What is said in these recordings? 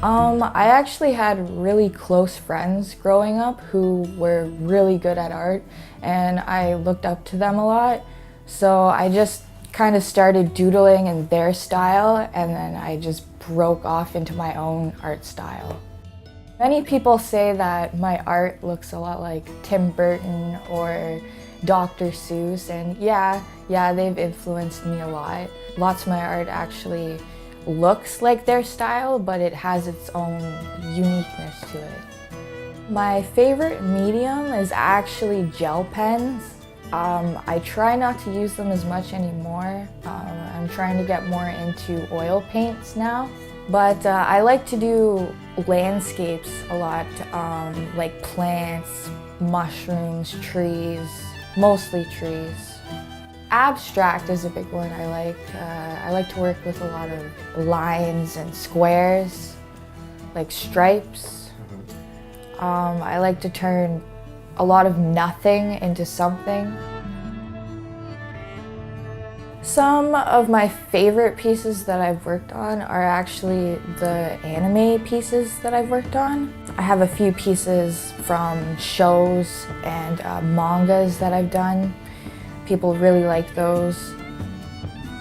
I actually had really close friends growing up who were really good at art, and I looked up to them a lot. So I just kind of started doodling in their style, and then I just broke off into my own art style. Many people say that my art looks a lot like Tim Burton or Dr. Seuss, and yeah, they've influenced me a lot. Lots of my art actually looks like their style, but it has its own uniqueness to it. My favorite medium is actually gel pens. I try not to use them as much anymore. I'm trying to get more into oil paints now. But I like to do landscapes a lot, like plants, mushrooms, trees, mostly trees. Abstract is a big one I like. I like to work with a lot of lines and squares, like stripes. I like to turn a lot of nothing into something. Some of my favorite pieces that I've worked on are actually the anime pieces that I've worked on. I have a few pieces from shows and mangas that I've done. People really like those.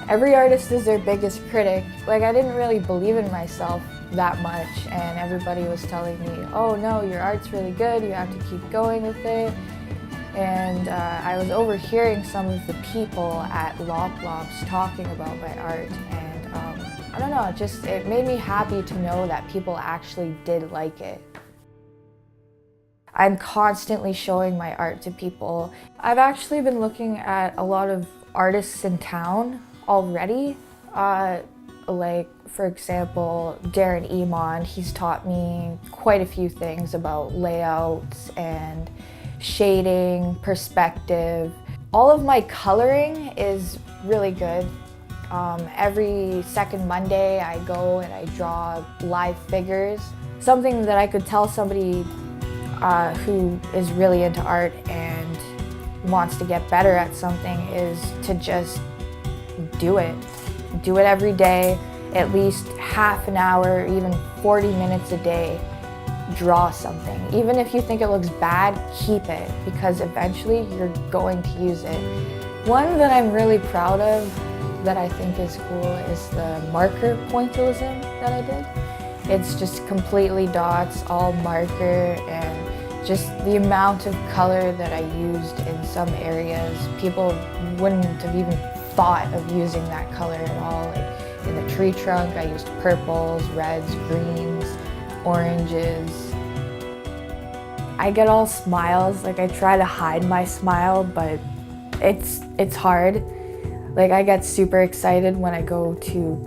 Every artist is their biggest critic. Like, I didn't really believe in myself that much, and everybody was telling me, oh no, your art's really good, you have to keep going with it. And I was overhearing some of the people at Lop talking about my art, and I don't know, it made me happy to know that people actually did like it. I'm constantly showing my art to people. I've actually been looking at a lot of artists in town already. Like, for example, Darren Emond, he's taught me quite a few things about layouts and shading, perspective. All of my coloring is really good. Every second Monday I go and I draw live figures. Something that I could tell somebody who is really into art and wants to get better at something is to just do it. Do it every day, at least half an hour, even 40 minutes a day. Draw something. Even if you think it looks bad, keep it, because eventually you're going to use it. One that I'm really proud of that I think is cool is the marker pointillism that I did. It's just completely dots, all marker, and just the amount of color that I used in some areas. People wouldn't have even thought of using that color at all. Like in the tree trunk, I used purples, reds, greens, oranges. I get all smiles, like I try to hide my smile, but it's hard. Like, I get super excited when I go to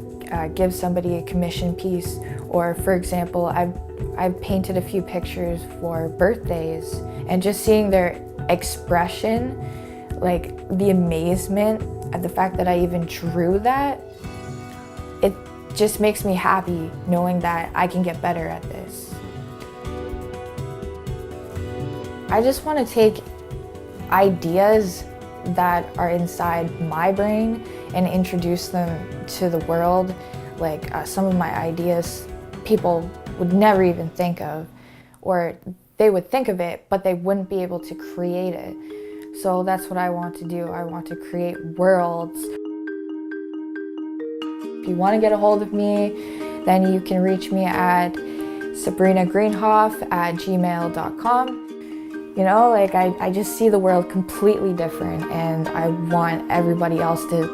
give somebody a commission piece, or for example, I've painted a few pictures for birthdays, and just seeing their expression, like the amazement at the fact that I even drew that, it just makes me happy knowing that I can get better at this. I just want to take ideas that are inside my brain and introduce them to the world. Like some of my ideas people would never even think of, or they would think of it, but they wouldn't be able to create it. So that's what I want to do. I want to create worlds. If you want to get a hold of me, then you can reach me at sabrinagreenhaf@gmail.com. You know, like I just see the world completely different, and I want everybody else to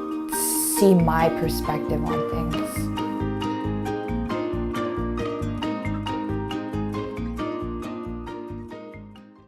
see my perspective on things.